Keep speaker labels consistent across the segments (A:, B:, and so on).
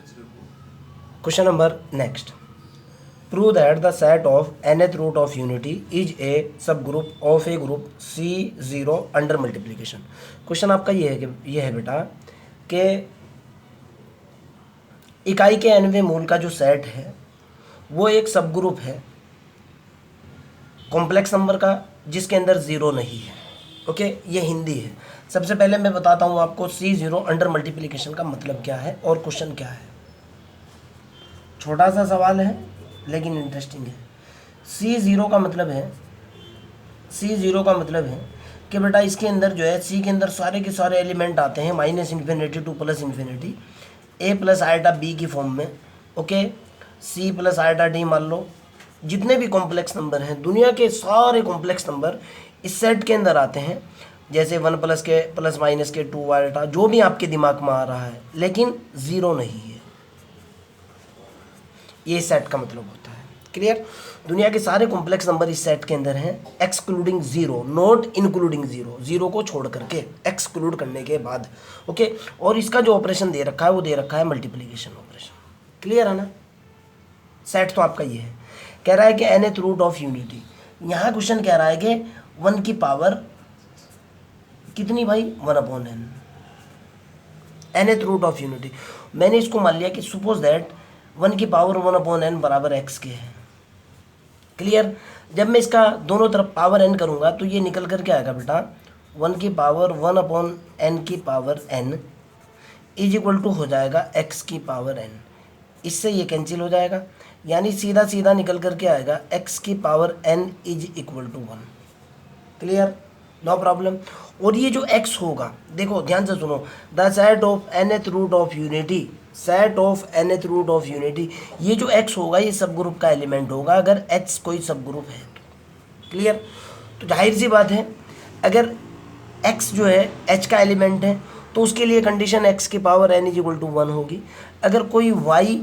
A: Question number next, prove that the set of nth root of unity is a सब group of a group C0 under multiplication. Question आपका ये है बेटा कि इकाई के nवें मूल का जो सेट है वो एक सब ग्रुप है कॉम्प्लेक्स नंबर का जिसके अंदर ज़ीरो नहीं है। ओके, ये हिंदी है। सबसे पहले मैं बताता हूँ आपको C0 अंडर मल्टीप्लिकेशन का मतलब क्या है और क्वेश्चन क्या है। छोटा सा सवाल है लेकिन इंटरेस्टिंग है। C0 का मतलब है, C0 का मतलब है कि बेटा इसके अंदर जो है C के अंदर सारे के सारे एलिमेंट आते हैं -∞ to +∞, A plus iota B की फॉर्म में। Okay, C plus iota D मान लो। जितने भी कॉम्प्लेक्स नंबर हैं, दुनिया के सारे कॉम्प्लेक्स नंबर इस सेट के अंदर आते हैं, जैसे 1 प्लस के प्लस माइनस के 2 आइटा, जो भी आपके दिमाग में आ रहा है, लेकिन ज़ीरो नहीं है। ये सेट का मतलब होता है। क्लियर? दुनिया के सारे कॉम्प्लेक्स नंबर इस सेट के अंदर हैं excluding zero, not including zero, zero को छोड़ करके, एक्सक्लूड करने के बाद। ओके, और इसका जो ऑपरेशन दे रखा है वो दे रखा है मल्टीप्लिकेशन ऑपरेशन। क्लियर है ना? सेट तो आपका ये है। कह रहा है कि nth रूट ऑफ यूनिटी, यहाँ क्वेश्चन कह रहा है कि 1 की पावर कितनी भाई, 1/n, nth root of unity. मैंने इसको मान लिया कि सपोज दैट 1 की पावर 1/n बराबर x के है। क्लियर? जब मैं इसका दोनों तरफ पावर n करूँगा तो ये निकल कर के आएगा बेटा 1 की पावर 1/n की power n is equal to हो जाएगा x की पावर n। इससे ये कैंसिल हो जाएगा, यानी सीधा सीधा निकल कर के आएगा x की power n is equal to 1। Clear? No problem. और ये जो x होगा, देखो ध्यान से सुनो, the set of nth root of unity, set of nth root of unity, ये जो x होगा ये सब ग्रुप का एलिमेंट होगा अगर x कोई सब ग्रुप है तो। क्लियर? तो जाहिर सी बात है अगर x जो है h का एलिमेंट है तो उसके लिए कंडीशन x की power n is equal to 1 होगी। अगर कोई y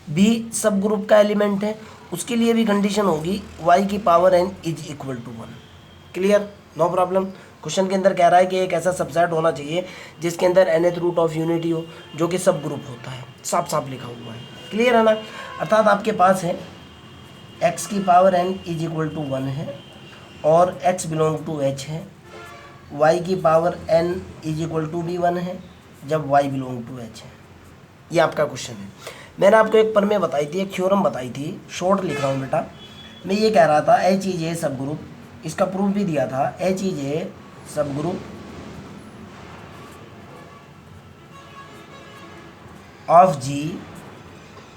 A: भी सब ग्रुप का एलिमेंट है उसके लिए भी कंडीशन होगी y की power n is equal to 1। Clear? No problem. Question के अंदर कह रहा है कि एक ऐसा सबसेट होना चाहिए जिसके अंदर nth रूट ऑफ यूनिटी हो जो कि सब ग्रुप होता है। साफ साफ लिखा हुआ है। क्लियर है ना? अर्थात आपके पास है x की power n is equal to 1 है और x बिलोंग टू h है, y की power n is equal to भी 1 है जब y बिलोंग टू h है। ये आपका क्वेश्चन है। मैंने आपको एक प्रमेय बताई थी, एक थ्योरम बताई थी, शॉर्ट लिख रहा हूँ बेटा। मैं ये कह रहा था h इज ए सब ग्रुप, इसका प्रूफ भी दिया था, h इज ए सब group of G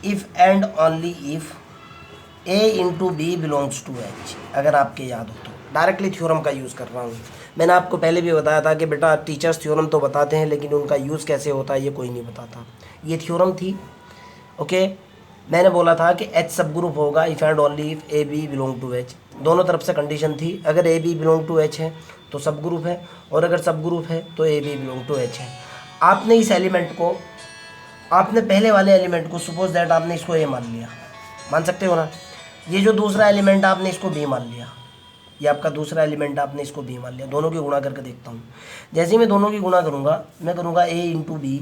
A: if and only if A into B belongs to H। अगर आपके याद हो तो डायरेक्टली थ्योरम का यूज़ कर रहा हूँ। मैंने आपको पहले भी बताया था कि बेटा टीचर्स थ्योरम तो बताते हैं लेकिन उनका यूज़ कैसे होता है ये कोई नहीं बताता। ये थ्योरम थी। ओके, मैंने बोला था कि H सब ग्रुप होगा if and only if A B belong to H। दोनों तरफ से कंडीशन थी, अगर A B belong to H है तो सब ग्रुप है और अगर सब ग्रुप है तो A B belong to H है। आपने इस एलिमेंट को, आपने पहले वाले एलिमेंट को सपोज दैट आपने इसको ए मान लिया, मान सकते हो ना। ये जो दूसरा एलिमेंट आपने इसको बी मान लिया, ये आपका दूसरा एलिमेंट आपने इसको बी मान लिया। दोनों की गुणा करके देखता हूँ। जैसे ही मैं दोनों की गुणा करूँगा, मैं करूँगा ए इंटू बी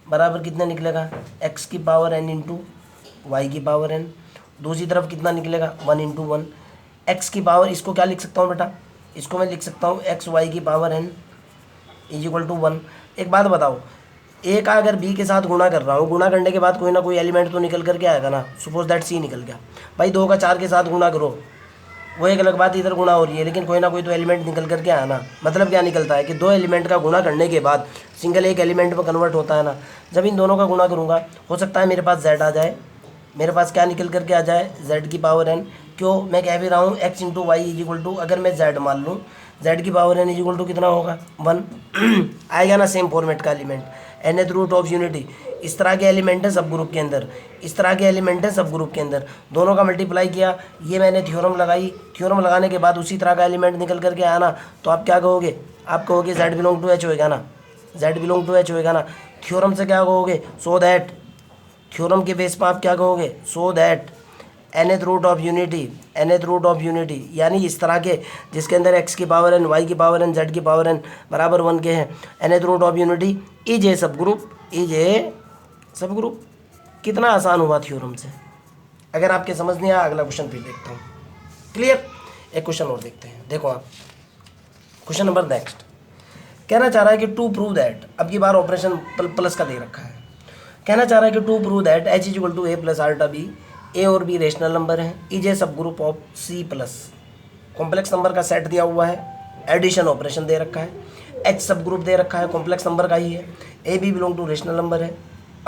A: बराबर कितना निकलेगा, एक्स की पावर एन इंटू वाई की पावर एन। दूसरी तरफ कितना निकलेगा, 1 इंटू 1। एक्स की पावर, इसको क्या लिख सकता हूँ बेटा, इसको मैं लिख सकता हूँ एक्स वाई की power n is equal to 1। एक बात बताओ, ए का अगर बी के साथ गुणा कर रहा हूँ, गुणा करने के बाद कोई ना कोई एलिमेंट तो निकल करके आएगा ना। सपोज दैट सी निकल गया भाई, 2 का 4 के साथ गुणा करो, वो एक अलग बात, इधर गुणा हो रही है लेकिन कोई ना कोई तो एलिमेंट निकल करके आया ना। मतलब क्या निकलता है कि 2 एलिमेंट का गुणा करने के बाद सिंगल एक एलिमेंट में कन्वर्ट होता है ना। जब इन दोनों का गुणा करूँगा हो सकता है मेरे पास z आ जाए, मेरे पास क्या निकल करके आ जाए, z की पावर n। क्यों, मैं कह भी रहा हूँ x into y is equal to, अगर मैं z मान लूँ, z की power n is equal to कितना होगा, 1 आएगा ना। सेम फॉर्मेट का element, nth root of unity, इस तरह के एलिमेंट है सब ग्रुप के अंदर, इस तरह के एलिमेंट है सब ग्रुप के अंदर। दोनों का मल्टीप्लाई किया, ये मैंने थ्योरम लगाई, थ्योरम लगाने के बाद उसी तरह का एलिमेंट निकल करके आया ना, तो आप क्या कहोगे, आप कहोगे z बिलोंग टू h होएगा ना, z बिलोंग टू h होएगा ना। थ्योरम से क्या कहोगे, सो दैट, थ्योरम के बेस पर आप क्या कहोगे, so that nth root of unity, nth root of unity यानी इस तरह के जिसके अंदर x की पावर n, y की पावर n, z की पावर n बराबर 1 के हैं, nth root of unity is a सब ग्रुप, इज ए सब ग्रुप। कितना आसान हुआ थ्योरम से। अगर आपके समझ नहीं आया अगला क्वेश्चन फिर देखता हूँ। क्लियर। एक क्वेश्चन और देखते हैं। देखो आप क्वेश्चन नंबर नेक्स्ट कहना चाह रहा है कि टू प्रूव दैट, अब की बार ऑपरेशन प्लस का दे रखा है। कहना चाह रहा है कि to prove that H is equal to A plus ultra B, A और बी रेशनल नंबर है, इज ए सब group of C plus, complex number का सेट दिया हुआ है, एडिशन ऑपरेशन दे रखा है, एच सब ग्रुप दे रखा है, कॉम्प्लेक्स नंबर का ही है, A B belong to rational number है।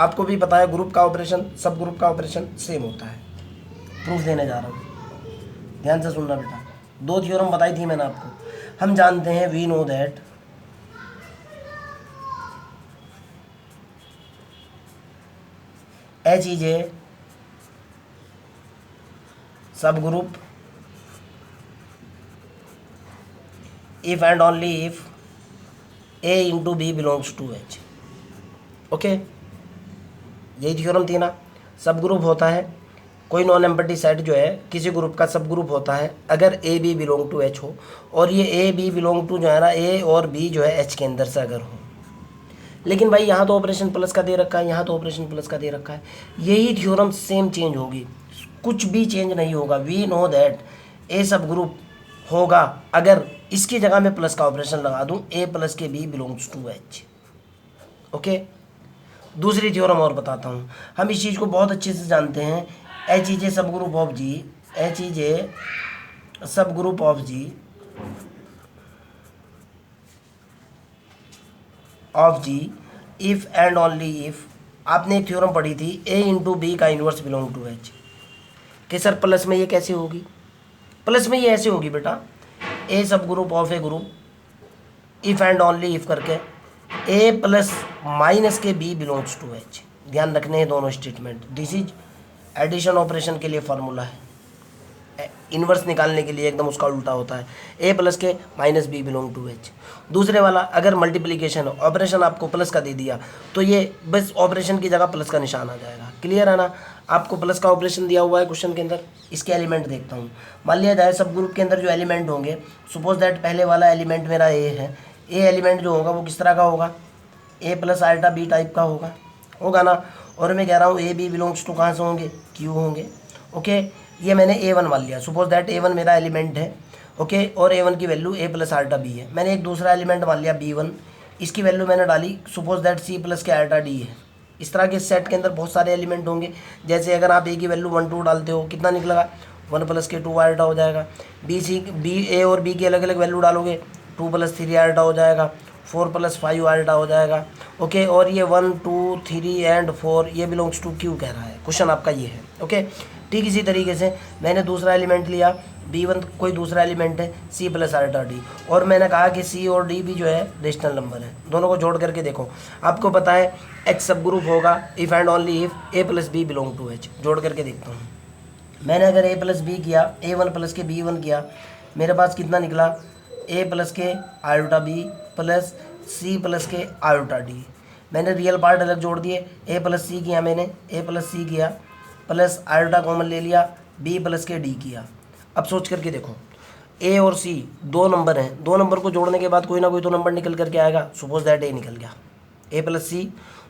A: आपको भी पता है ग्रुप का ऑपरेशन सब ग्रुप का ऑपरेशन सेम होता है। प्रूफ देने जा रहा हूँ, ध्यान से सुनना बेटा। दो थ्योरम बताई थी मैंने आपको। हम जानते हैं we know that H is a सब group if and only if a into b belongs to h। Okay, यही थ्योरम थी ना। सब ग्रुप होता है, कोई नॉन एम्पटी सेट जो है किसी ग्रुप का सब ग्रुप होता है अगर A B belong to H हो, और ये ए बी बिलोंग टू जो है ना ए और बी जो है एच के अंदर से अगर हो। लेकिन भाई यहाँ तो ऑपरेशन प्लस का दे रखा है, यहाँ तो ऑपरेशन प्लस का दे रखा है। यही थ्योरम सेम चेंज होगी, कुछ भी चेंज नहीं होगा। वी नो दैट ए सब ग्रुप होगा अगर इसकी जगह में प्लस का ऑपरेशन लगा दूं, ए प्लस के B belongs to H. Okay, दूसरी थ्योरम और बताता हूं। हम इस चीज़ को बहुत अच्छे से जानते हैं। एच इज ए सब group of G, H is a सब group of G if and only if, आपने एक थ्योरम पढ़ी थी ए इंटू बी का इन्वर्स बिलोंग टू एच। कि सर प्लस में ये कैसे होगी? प्लस में ये ऐसे होगी बेटा, ए सब group of a group if and only if करके ए प्लस माइनस के बी बिलोंग्स टू एच। ध्यान रखने हैं दोनों statement. This is addition operation के लिए फार्मूला है, इन्वर्स निकालने के लिए एकदम उसका उल्टा होता है। ए प्लस के minus B belong to H. दूसरे वाला अगर मल्टीप्लिकेशन ऑपरेशन आपको प्लस का दे दिया तो ये बस ऑपरेशन की जगह प्लस का निशान आ जाएगा। क्लियर है ना? आपको प्लस का ऑपरेशन दिया हुआ है क्वेश्चन के अंदर। इसके एलिमेंट देखता हूँ। मान लिया जाए सब ग्रुप के अंदर जो एलिमेंट होंगे, सपोज दैट पहले वाला एलिमेंट मेरा ए है। ए एलिमेंट जो होगा वो किस तरह का होगा? ए प्लस आल्टा बी टाइप का होगा ना। और मैं कह रहा हूँ ए बी बिलोंग्स टू कहाँ से होंगे? क्यू होंगे। ओके, ये मैंने A1 मान लिया। सपोज दैट A1 मेरा एलिमेंट है। ओके, और A1 की value A plus ultra B है। मैंने एक दूसरा एलिमेंट मान लिया B1, इसकी वैल्यू मैंने डाली सपोज दैट C प्लस के आल्टा डी है। इस तरह के सेट के अंदर बहुत सारे एलिमेंट होंगे। जैसे अगर आप A की वैल्यू 1 2 डालते हो, कितना निकलेगा? 1 प्लस के 2 आल्टा हो जाएगा। A और B की अलग अलग वैल्यू डालोगे, 2 प्लस 3 आल्टा हो जाएगा, 4 प्लस 5 आल्टा हो जाएगा। ओके, और ये 1 2 3 एंड 4 ये बिलोंग्स टू क्यू कह रहा है। क्वेश्चन आपका ये है। ओके, ठीक इसी तरीके से मैंने दूसरा एलिमेंट लिया B1, कोई दूसरा एलिमेंट है C प्लस आल्टा डी, और मैंने कहा कि C और D भी जो है रेशनल नंबर है। दोनों को जोड़ करके देखो, आपको पता है H सब ग्रुप होगा if and only if A plus B belong to H। जोड़ करके देखता हूँ। मैंने अगर A प्लस बी किया, A1 प्लस के B1 किया, मेरे पास कितना निकला? A प्लस के आल्टा बी प्लस C प्लस के आल्टा डी। मैंने रियल पार्ट अलग जोड़ दिए। A प्लस C किया मैंने, A प्लस C किया प्लस आल्टा कॉमन ले लिया, B प्लस के D किया। अब सोच करके देखो, A और C दो नंबर हैं, दो नंबर को जोड़ने के बाद कोई ना कोई तो नंबर निकल करके आएगा। सपोज दैट A निकल गया। A प्लस C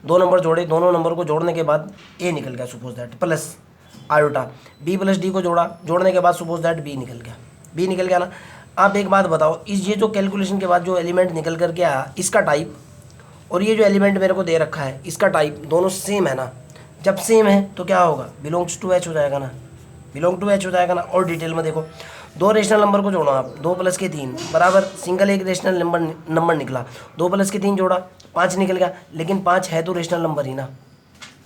A: दो नंबर जोड़े, दोनों नंबर को जोड़ने के बाद A निकल गया suppose that, plus ultra B plus D को जोड़ने के बाद सपोज दैट B निकल गया। B निकल गया ना। आप एक बात बताओ, इस ये जो कैलकुलेशन के बाद जो एलिमेंट निकल करके आया, इसका टाइप और ये जो एलिमेंट मेरे को दे रखा है इसका टाइप दोनों सेम है ना। जब सेम है तो क्या होगा? बिलोंग्स टू एच हो जाएगा ना, बिलोंग टू एच हो जाएगा ना। और डिटेल में देखो, दो रेशनल नंबर को जोड़ो आप, 2 प्लस के 3 बराबर सिंगल एक रेशनल नंबर निकला। 2 प्लस के 3 जोड़ा 5 निकल गया, लेकिन 5 है तो रेशनल नंबर ही ना।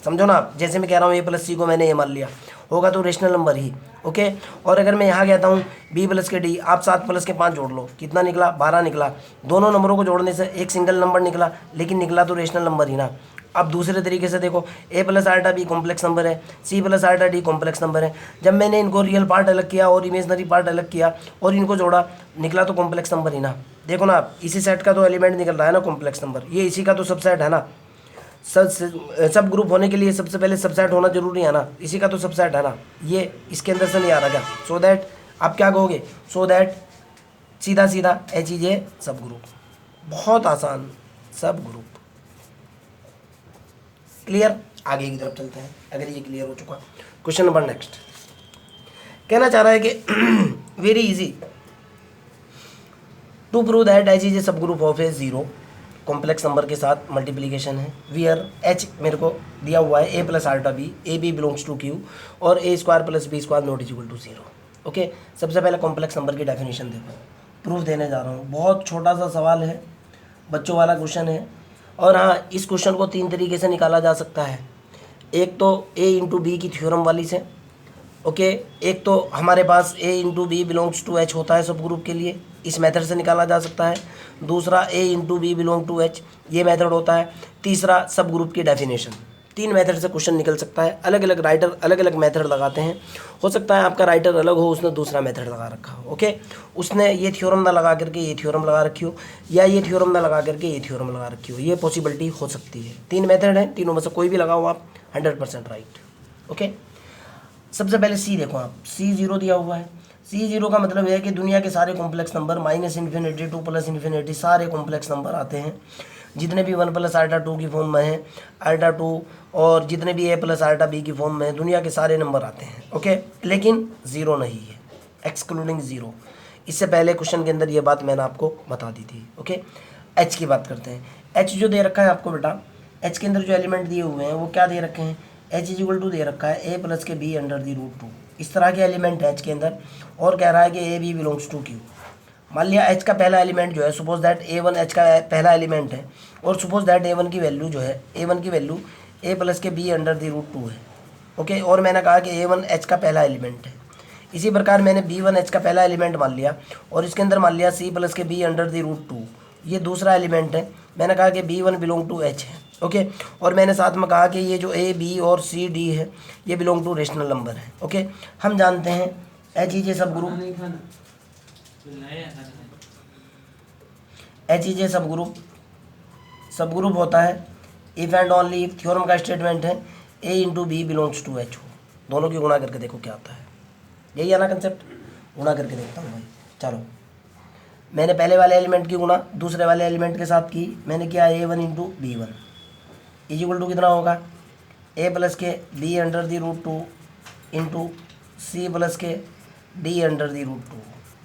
A: समझो ना आप, जैसे मैं कह रहा हूँ A प्लस C को मैंने ये मान लिया, होगा तो रेशनल नंबर ही। ओके, और अगर मैं यहाँ कहता हूँ B प्लस के D, आप 7 प्लस के 5 जोड़ लो, कितना निकला? 12 निकला। दोनों नंबरों को जोड़ने से एक सिंगल नंबर निकला, लेकिन निकला तो रेशनल नंबर ही ना। अब दूसरे तरीके से देखो, A plus ultra B complex number है, C plus ultra D complex number है। जब मैंने इनको रियल पार्ट अलग किया और इमेजनरी पार्ट अलग किया और इनको जोड़ा, निकला तो कॉम्प्लेक्स नंबर ही ना। देखो ना आप, इसी सेट का तो एलिमेंट निकल रहा है ना कॉम्प्लेक्स नंबर, ये इसी का तो सबसेट है ना। सब ग्रुप होने के लिए सबसे पहले सबसेट होना जरूरी है ना, इसी का तो सबसेट है ना। ये इसके अंदर से नहीं आ रहा क्या? सो दैट आप क्या कहोगे? सो दैट सीधा सीधा H इज ए सब ग्रुप। बहुत आसान, सब ग्रुप। क्लियर? आगे की तरफ चलते हैं अगर ये क्लियर हो चुका। क्वेश्चन नंबर नेक्स्ट कहना चाह रहा है कि very easy to prove that H is a सब group of A zero complex number के साथ मल्टीप्लिकेशन है वियर एच मेरे को दिया हुआ है A plus ultra B, A B belongs to Q और A square plus B square not is equal to zero. Okay, सबसे पहले कॉम्प्लेक्स नंबर की डेफिनेशन देखो, प्रूफ देने जा रहा हूँ। बहुत छोटा सा सवाल है, बच्चों वाला क्वेश्चन है। और हाँ, इस क्वेश्चन को 3 तरीके से निकाला जा सकता है। एक तो ए इंटू बी की थ्योरम वाली से, ओके, एक तो हमारे पास A into B belongs to H होता है सब ग्रुप के लिए, इस मेथड से निकाला जा सकता है। दूसरा A into B belong to H, ये मेथड होता है। तीसरा सब ग्रुप की डेफिनेशन। 3 मेथड से क्वेश्चन निकल सकता है। अलग अलग राइटर अलग अलग मेथड लगाते हैं। हो सकता है आपका राइटर अलग हो, उसने दूसरा मेथड लगा रखा हो। ओके, उसने ये थ्योरम ना लगा करके ये थ्योरम लगा रखी हो, या ये थ्योरम ना लगा करके ये थ्योरम लगा रखी हो, ये पॉसिबिलिटी हो सकती है। 3 मेथड हैं, तीनों में से कोई भी लगाओ आप 100% राइट। ओके, सबसे पहले सी देखो आप, सी जीरो दिया हुआ है। सी जीरो का मतलब है कि दुनिया के सारे कॉम्प्लेक्स नंबर -∞, 2 + ∞, सारे कॉम्प्लेक्स नंबर आते हैं। जितने भी 1 + आल्टा 2 की फॉर्म में है, आल्टा 2, और जितने भी a + आल्टा b की फॉर्म में है, दुनिया के सारे नंबर आते हैं। ओके, लेकिन ज़ीरो नहीं है, एक्सक्लूडिंग ज़ीरो। इससे पहले क्वेश्चन के अंदर ये बात मैंने आपको बता दी थी। ओके, एच की बात करते हैं। एच जो दे रखा है आपको बेटा, एच के अंदर जो एलिमेंट दिए हुए हैं वो क्या दे रखे हैं, एच इज इक्वल टू दे रखा है a + के b √2। इस तरह के एलिमेंट है एच के अंदर, और कह रहा है कि A B belongs to Q. मान लिया एच का पहला एलिमेंट जो है, सपोज दैट a1 एच का पहला एलिमेंट है, और सपोज दैट a1 की वैल्यू जो है, a1 की वैल्यू a + के b √2 है। ओके, और मैंने कहा कि a1 एच का पहला एलिमेंट है। इसी प्रकार मैंने b1 एच का पहला एलिमेंट मान लिया, और इसके अंदर मान लिया c + के b √2, ये दूसरा एलिमेंट है। मैंने कहा कि b1 बिलोंग टू एच है। ओके, और मैंने साथ में कहा कि ये जो a b और c d है ये बिलोंग टू रेशनल नंबर है। ओके, हम जानते हैं एच इज ए सब ग्रुप, एच इज ए सब ग्रुप होता है if and only if, theorem का स्टेटमेंट है a into B belongs to H हो। दोनों की गुणा करके देखो क्या आता है, यही है ना कंसेप्ट। गुणा करके देखता हूँ भाई। चलो, मैंने पहले वाले एलिमेंट की गुणा दूसरे वाले एलिमेंट के साथ की, मैंने किया a1 into b1 is equal to कितना होगा, a + के b √2 इंटू c + के d √2।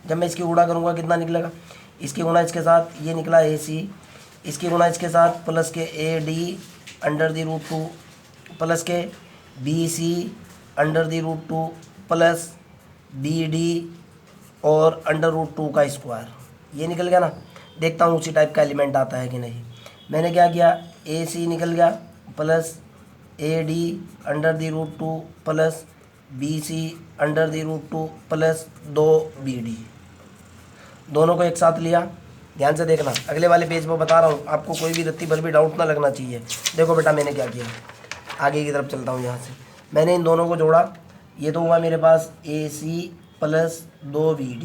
A: जब मैं इसकी गुणा करूँगा कितना निकलेगा, इसकी गुणा इसके साथ ये निकला ac, इसकी गुणा इसके साथ प्लस के ad √2 प्लस के bc √2 प्लस bd और √2 का स्क्वायर, ये निकल गया ना। देखता हूँ उसी टाइप का एलिमेंट आता है कि नहीं। मैंने क्या किया, ac निकल गया plus ad √2 plus bc √2 plus 2bd, दोनों को एक साथ लिया। ध्यान से देखना, अगले वाले पेज पर बता रहा हूँ, आपको कोई भी रत्ती भर भी डाउट ना लगना चाहिए। देखो बेटा मैंने क्या किया, आगे की तरफ चलता हूँ। यहाँ से मैंने इन दोनों को जोड़ा, ये तो हुआ मेरे पास ac प्लस 2bd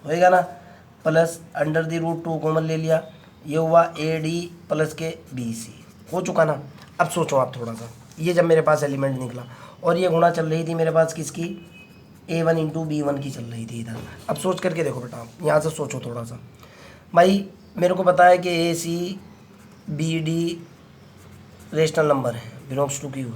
A: होएगा ना, प्लस √2 कॉमन ले लिया, ये हुआ ad प्लस के bc, हो चुका ना। अब सोचो आप थोड़ा सा, ये जब मेरे पास एलिमेंट निकला और ये गुणा चल रही थी मेरे पास किसकी, a1 इंटू b1 की चल रही थी इधर। अब सोच करके देखो बेटा, यहाँ से सोचो थोड़ा सा भाई। मेरे को पता है कि ac bd रेशनल नंबर है, बिलोंग्स टू क्यू।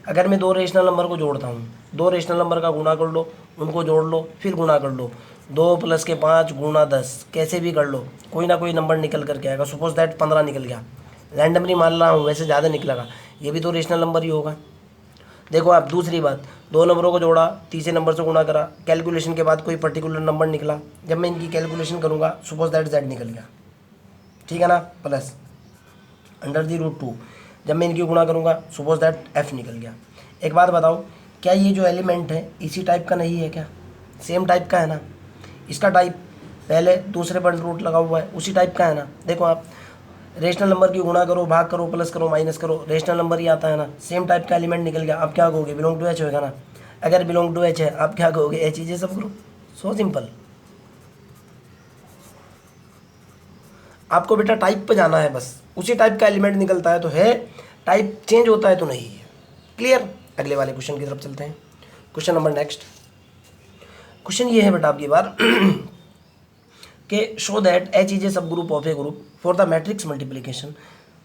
A: अगर मैं 2 रेशनल नंबर को जोड़ता हूँ, 2 रेशनल नंबर का गुणा कर लो, उनको जोड़ लो, फिर गुणा कर लो, 2 + के 5 गुणा 10, कैसे भी कर लो, कोई ना कोई नंबर निकल करके आएगा। सपोज दैट 15 निकल गया, रैंडमली मान रहा हूँ, वैसे ज़्यादा निकलेगा, ये भी तो रेशनल नंबर ही होगा। देखो आप, दूसरी बात, 2 नंबरों को जोड़ा, तीसरे नंबर से गुणा करा, कैलकुलेशन के बाद कोई पर्टिकुलर नंबर निकला, जब मैं इनकी कैलकुलेशन करूँगा सपोज दैट z निकल गया, ठीक है ना, प्लस √2, जब मैं इनकी गुणा करूँगा सपोज दैट f निकल गया। एक बात बताओ, क्या ये जो एलिमेंट है इसी टाइप का नहीं है क्या, सेम टाइप का है ना, इसका टाइप पहले दूसरे पर रूट लगा हुआ है, उसी टाइप का है ना। देखो आप, रेशनल नंबर की गुणा करो, भाग करो, प्लस करो, माइनस करो, रेशनल नंबर ही आता है ना, सेम टाइप का एलिमेंट निकल गया। आप क्या कहोगे, बिलोंग टू एच होगा ना। अगर बिलोंग टू एच है, आप क्या कहोगे, एच इज ए सब ग्रुप। So simple. आपको बेटा टाइप पे जाना है बस, उसी टाइप का एलिमेंट निकलता है तो है, टाइप चेंज होता है तो नहीं है। क्लियर। अगले वाले क्वेश्चन की तरफ चलते हैं। क्वेश्चन नंबर नेक्स्ट, क्वेश्चन ये है बेटा आपकी बार कि show that H is a सब group of a group for the matrix multiplication.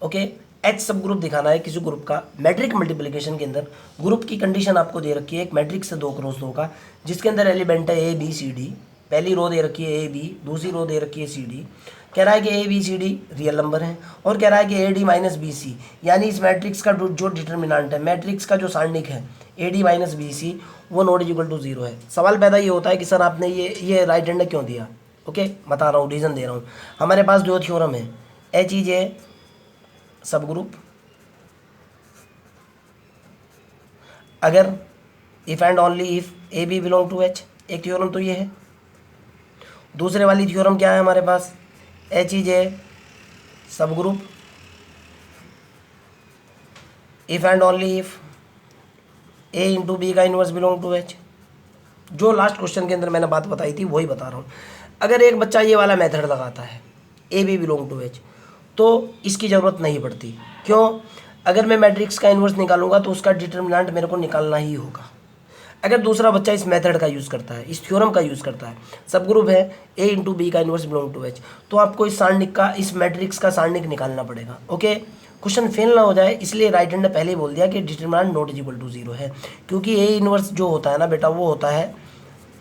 A: Okay, H sub group दिखाना है किसी ग्रुप का मैट्रिक मल्टीप्लिकेशन के अंदर। ग्रुप की कंडीशन आपको दे रखी है एक मैट्रिक्स से 2 क्रॉस 2 का, जिसके अंदर एलिमेंट है ए बी सी डी। पहली रो दे रखी है ए बी, दूसरी रो दे रखी है सी डी। कह रहा है कि A B C D real number है और कह रहा है कि A D minus B C, यानी इस मैट्रिक्स का जो डिटर्मिनेंट है, मैट्रिक्स का जो सारणिक है A D minus B C, वो नॉट इक्वल टू 0 है। सवाल पैदा ये होता है कि सर आपने ये राइट हैंड क्यों दिया। ओके, बता रहा हूँ, रीज़न दे रहा हूँ। हमारे पास जो थ्योरम है एच इज ए सब ग्रुप, अगर if and only if A B belong to H, एक थ्योरम तो ये है। दूसरे वाली थ्योरम क्या है हमारे पास, एच इज ए सब group if and only if A into B का इनवर्स बिलोंग टू एच। जो लास्ट क्वेश्चन के अंदर मैंने बात बताई थी वही बता रहा हूँ। अगर एक बच्चा ये वाला मेथड लगाता है A B belong to H, तो इसकी ज़रूरत नहीं पड़ती। क्यों? अगर मैं मैट्रिक्स का इन्वर्स निकालूंगा तो उसका डिटर्मिनेंट मेरे को निकालना ही होगा। अगर दूसरा बच्चा इस मेथड का यूज़ करता है, इस थ्योरम का यूज़ करता है, सब ग्रुप है ए इंटू बी का इन्वर्स बिलोंग टू एच, तो आपको इस सारणिक का, इस मैट्रिक्स का सारणिक निकालना पड़ेगा। ओके, क्वेश्चन फेल ना हो जाए इसलिए राइट हैंड ने पहले ही बोल दिया कि determinant not is equal to 0 है, क्योंकि ए इन्वर्स जो होता है ना बेटा, वो होता है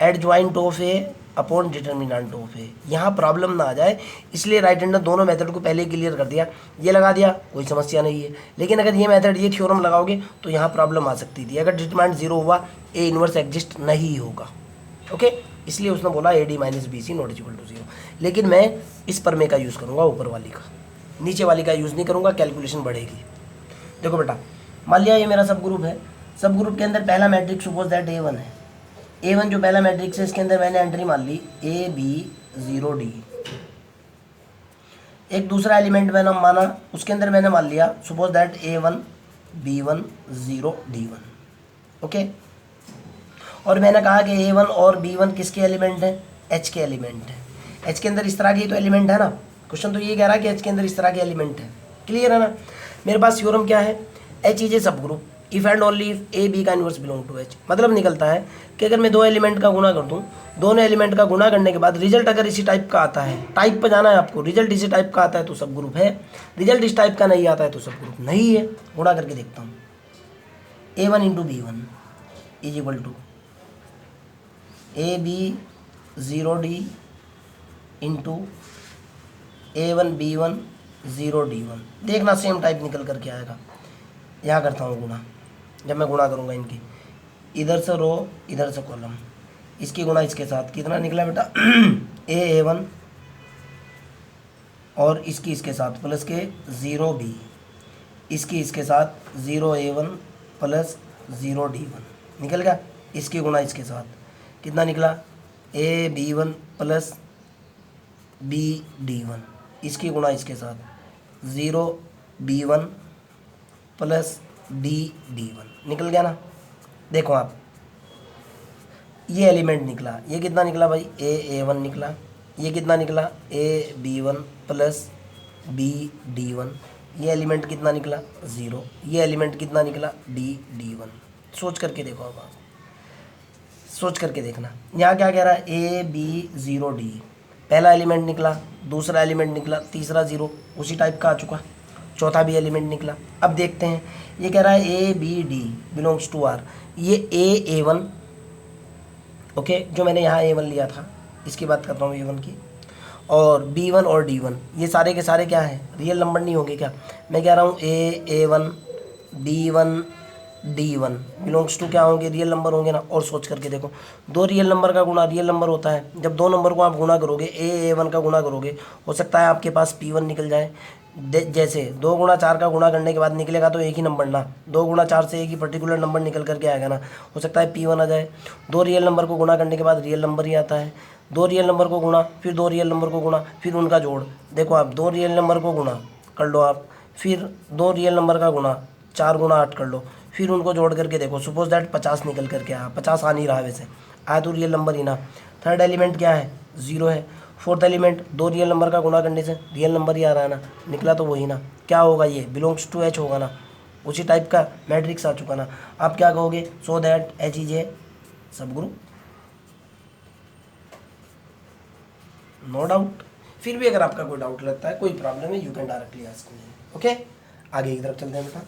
A: adjoint of A upon determinant of A. यहाँ प्रॉब्लम ना आ जाए इसलिए राइट हैंड ने दोनों मेथड को पहले क्लियर कर दिया। ये लगा दिया, कोई समस्या नहीं है, लेकिन अगर ये मेथड, ये थ्योरम लगाओगे तो यहाँ प्रॉब्लम आ सकती थी। अगर डिटर्मिनेंट 0 हुआ, ए इन्वर्स एग्जिस्ट नहीं होगा। ओके, इसलिए उसने बोला A D minus B C not equal to 0। लेकिन मैं इस परमे का यूज़ करूँगा, ऊपर वाली का, नीचे वाली का यूज़ नहीं करूँगा, कैलकुलेशन बढ़ेगी। देखो बेटा, मान लिया ये मेरा सब ग्रुप है। सब ग्रुप के अंदर पहला matrix suppose that A one है। ए वन जो पहला मैट्रिक्स है, इसके अंदर मैंने एंट्री मान ली ए बी 0 डी। एक दूसरा एलिमेंट मैंने माना, उसके अंदर मैंने मान लिया suppose that A one B one 0 D one. Okay, और मैंने कहा कि ए वन और बी वन किसके एलिमेंट हैं, एच के एलिमेंट है। एच के अंदर इस तरह के तो एलिमेंट है ना, क्वेश्चन तो ये कह रहा है कि एच के अंदर इस तरह के एलिमेंट है। क्लियर है ना? मेरे पास थ्योरम क्या है, एच इज ए सब group if and only if A B का इन्वर्स बिलोंग टू एच। मतलब निकलता है कि अगर मैं दो एलिमेंट का गुणा कर दूं, दोनों एलिमेंट का गुणा करने के बाद रिजल्ट अगर इसी टाइप का आता है, टाइप पर जाना है आपको, रिजल्ट इसी टाइप का आता है तो सब ग्रुप है, रिजल्ट इस टाइप का नहीं आता है तो सब ग्रुप नहीं है। गुणा करके देखता हूँ, A one into B one is equal to A B 0 D into A one B one 0 D one. देखना सेम टाइप निकल करके आएगा। यहाँ करता हूँ गुणा, जब मैं गुणा करूँगा इनकी, इधर से रो इधर से कॉलम, इसकी गुणा इसके साथ, कितना निकला बेटा ए वन और इसकी इसके साथ प्लस के 0 बी, इसकी इसके साथ 0 A one plus 0 D one निकल गया। इसकी गुणा इसके साथ कितना निकला A B one plus B D one, इसकी गुणा इसके साथ 0 B one plus D D one निकल गया ना। देखो आप, ये एलिमेंट निकला, ये कितना निकला भाई ए वन निकला, ये कितना निकला A B one plus B D one, ये एलिमेंट कितना निकला 0, ये एलिमेंट कितना निकला डी डी वन। सोच करके देखो आप सोच करके देखना। यहाँ क्या कह रहा है ए बी 0 डी, पहला एलिमेंट निकला, दूसरा एलिमेंट निकला, तीसरा 0 उसी टाइप का आ चुका, चौथा भी एलिमेंट निकला। अब देखते हैं, ये कह रहा है A B D belongs to R, ये ए वन, ओके, जो मैंने यहाँ ए वन लिया था, इसकी बात कर रहा हूँ ए वन की, और बी वन और डी वन, ये सारे के सारे क्या हैं, रियल नंबर नहीं होंगे क्या? मैं कह रहा हूँ A one B one D one belongs to क्या होंगे, रियल नंबर होंगे ना। और सोच करके देखो, दो रियल नंबर का गुणा रियल नंबर होता है। जब दो नंबर को आप गुणा करोगे, ए वन का गुणा करोगे, हो सकता है आपके पास पी वन निकल जाए। जैसे 2 गुणा 4 का गुणा करने के बाद निकलेगा तो एक ही नंबर ना, 2 गुणा 4 से एक ही पर्टिकुलर नंबर निकल करके आएगा ना, हो सकता है P1 आ जाए। 2 रियल नंबर को गुणा करने के बाद रियल नंबर ही आता है। 2 रियल नंबर को गुणा, फिर 2 रियल नंबर को गुणा, फिर उनका जोड़। देखो आप 2 रियल नंबर को गुणा कर लो आप, फिर 2 रियल नंबर का गुणा, 4 गुणा 8 कर लो, फिर उनको जोड़ करके देखो, सपोज दैट 50 निकल करके आया। 50 आ नहीं रहा वैसे, आया तो रियल नंबर ही ना। थर्ड एलिमेंट क्या है, 0 है। फोर्थ एलिमेंट 2 रियल नंबर का गुणा करने से रियल नंबर ही आ रहा है ना, निकला तो वही ना। क्या होगा, ये बिलोंग्स टू एच होगा ना, उसी टाइप का मैट्रिक्स आ चुका ना। आप क्या कहोगे, so that H is a सब ग्रुप, नो डाउट। फिर भी अगर आपका कोई डाउट लगता है, कोई प्रॉब्लम है, you can directly ask me. Okay, आगे की तरफ चलते हैं बेटा।